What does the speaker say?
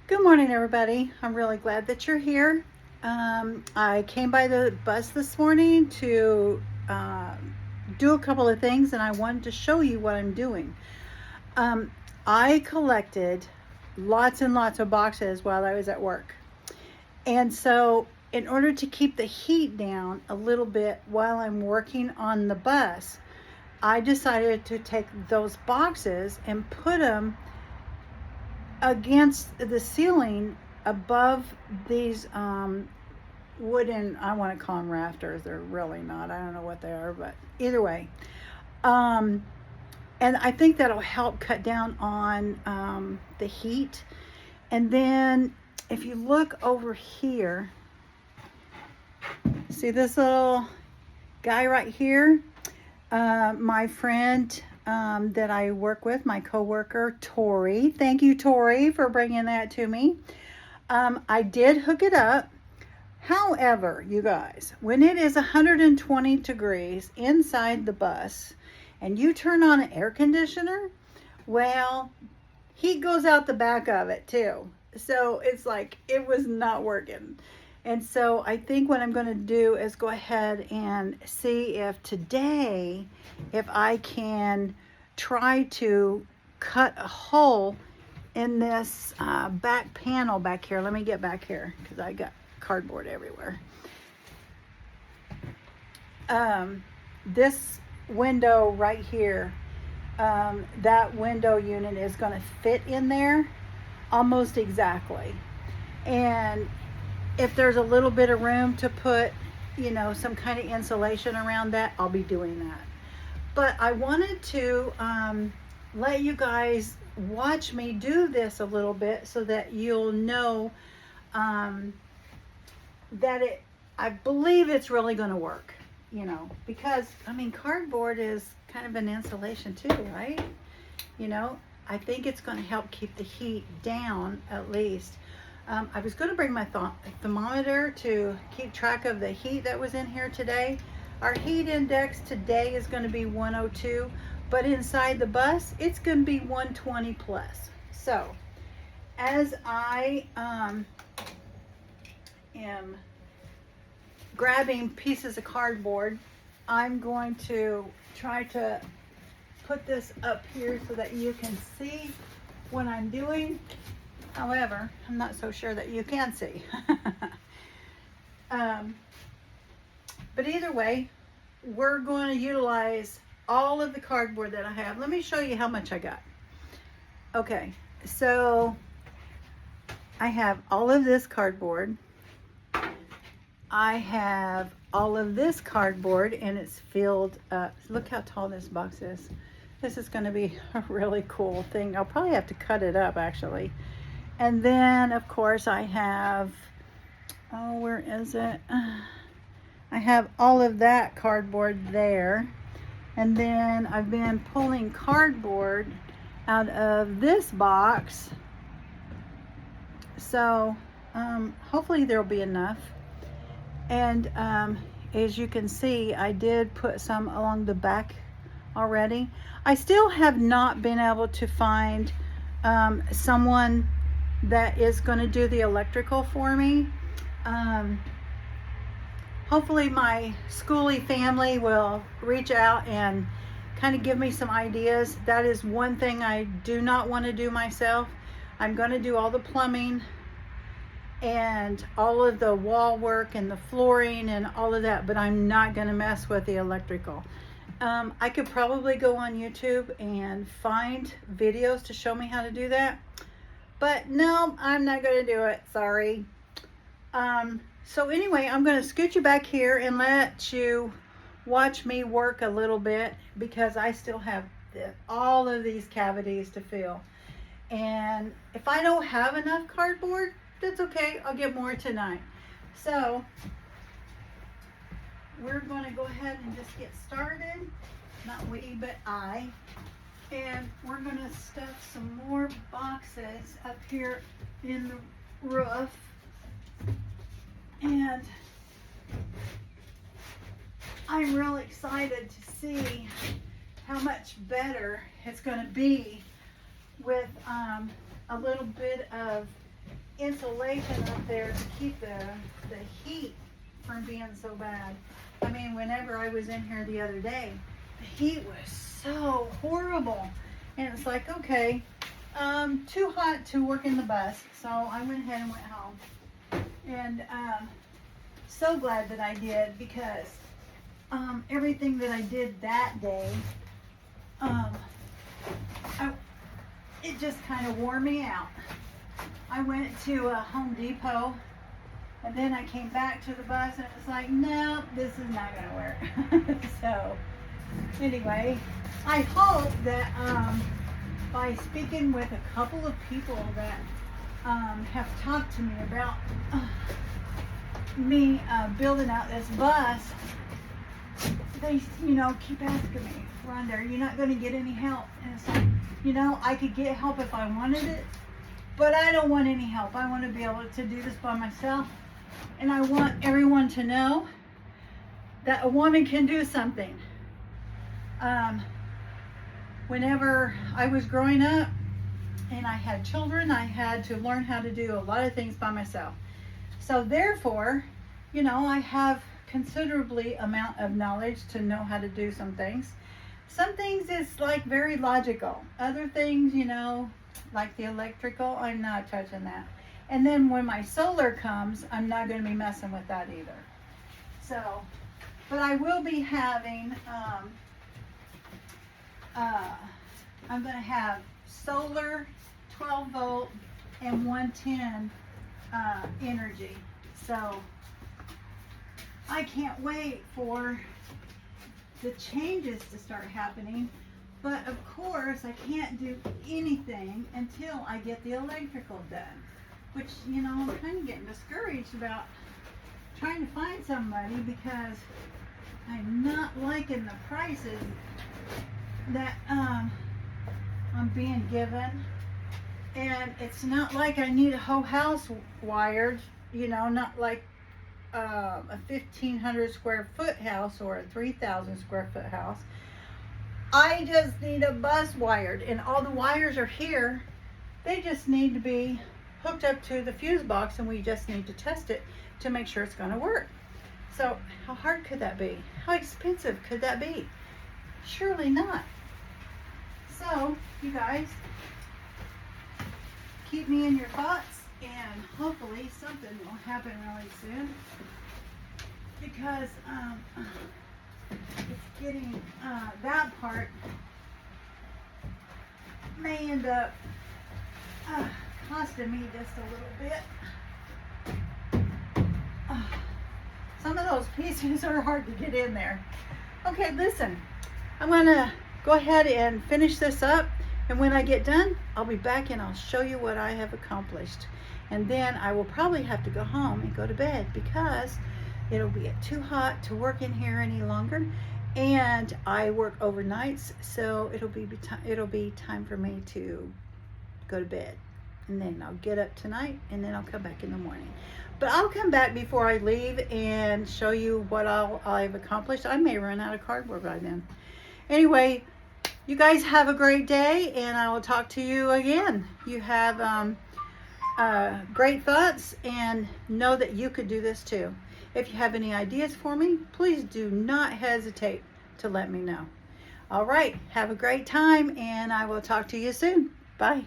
Good morning, everybody. I'm really glad that you're here. I came by the bus this morning to do a couple of things, and I wanted to show you what I'm doing. Um, I collected lots and lots of boxes while I was at work. And so, in order to keep the heat down a little bit while I'm working on the bus, I decided to take those boxes and put them against the ceiling above these wooden, I want to call them rafters. They're really not. I don't know what they are, but either way. Um, and I think that'll help cut down on the heat. And then if you look over here, see this little guy right here? My friend that I work with, my coworker Tori. Thank you, Tori, for bringing that to me. I did hook it up. However, you guys, when it is 120 degrees inside the bus and you turn on an air conditioner, well, heat goes out the back of it too. So it's like it was not working. And so I think what I'm going to do is go ahead and see if today, if I can try to cut a hole in this back panel back here. Let me get back here because I got cardboard everywhere. This window right here, that window unit is going to fit in there almost exactly. And if there's a little bit of room to put, some kind of insulation around that, I'll be doing that. But I wanted to let you guys watch me do this a little bit so that you'll know that I believe it's really going to work, because cardboard is kind of an insulation too, right? I think it's going to help keep the heat down at least. I was going to bring my thermometer to keep track of the heat that was in here today. Our heat index today is going to be 102, but inside the bus, it's going to be 120 plus. So, as I am grabbing pieces of cardboard, I'm going to try to put this up here so that you can see what I'm doing. However, I'm not so sure that you can see. But either way, we're going to utilize all of the cardboard that I have. Let me show you how much I got. Okay, so I have all of this cardboard. I have all of this cardboard and it's filled up. Look how tall this box is. This is going to be a really cool thing. I'll probably have to cut it up actually. And then, of course, I have, where is it? I have all of that cardboard there. And then I've been pulling cardboard out of this box. So, hopefully there'll be enough. And as you can see, I did put some along the back already. I still have not been able to find someone that is going to do the electrical for me. Hopefully my schoolie family will reach out and kind of give me some ideas. That is one thing I do not want to do myself. I'm going to do all the plumbing and all of the wall work and the flooring and all of that, but I'm not going to mess with the electrical. I could probably go on YouTube and find videos to show me how to do that. But no, I'm not going to do it. Sorry. So anyway, I'm going to scoot you back here and let you watch me work a little bit because I still have all of these cavities to fill. And if I don't have enough cardboard, that's okay. I'll get more tonight. So we're going to go ahead and just get started. Not we, but I. And we're going to stuff some more boxes up here in the roof. And I'm really excited to see how much better it's going to be with a little bit of insulation up there to keep the heat from being so bad. I mean, whenever I was in here the other day, the heat was so horrible. And it's like, okay, too hot to work in the bus. So I went ahead and went home. And so glad that I did, because everything that I did that day, it just kind of wore me out. I went to Home Depot, and then I came back to the bus, and it's like, no, this is not going to work. So anyway, I hope that by speaking with a couple of people that have talked to me about me building out this bus, they, keep asking me, Rhonda, you're not going to get any help. And it's like, I could get help if I wanted it, but I don't want any help. I want to be able to do this by myself. And I want everyone to know that a woman can do something. Whenever I was growing up and I had children, I had to learn how to do a lot of things by myself. So therefore, I have considerably amount of knowledge to know how to do some things. Some things is like very logical. Other things, like the electrical, I'm not touching that. And then when my solar comes, I'm not going to be messing with that either. So, but I will be having, I'm going to have solar, 12 volt, and 110 energy. So I can't wait for the changes to start happening. But of course, I can't do anything until I get the electrical done. Which, I'm kind of getting discouraged about trying to find somebody, because I'm not liking the prices that I'm being given. And it's not like I need a whole house wired, not like a 1,500 square foot house or a 3,000 square foot house. I just need a bus wired, and all the wires are here. They just need to be hooked up to the fuse box, and we just need to test it to make sure it's going to work. So how hard could that be? How expensive could that be? Surely not. So you guys, keep me in your thoughts, and hopefully something will happen really soon, because it's getting, that part may end up costing me just a little bit. Some of those pieces are hard to get in there. Okay, listen, I'm gonna go ahead and finish this up, and when I get done, I'll be back and I'll show you what I have accomplished. And then I will probably have to go home and go to bed, because it'll be too hot to work in here any longer, and I work overnights, so it'll be time for me to go to bed. And then I'll get up tonight, and then I'll come back in the morning. But I'll come back before I leave and show you what I've accomplished. I may run out of cardboard by then. Anyway, you guys have a great day, and I will talk to you again. You have great thoughts, and know that you could do this too. If you have any ideas for me, please do not hesitate to let me know. All right, have a great time, and I will talk to you soon. Bye.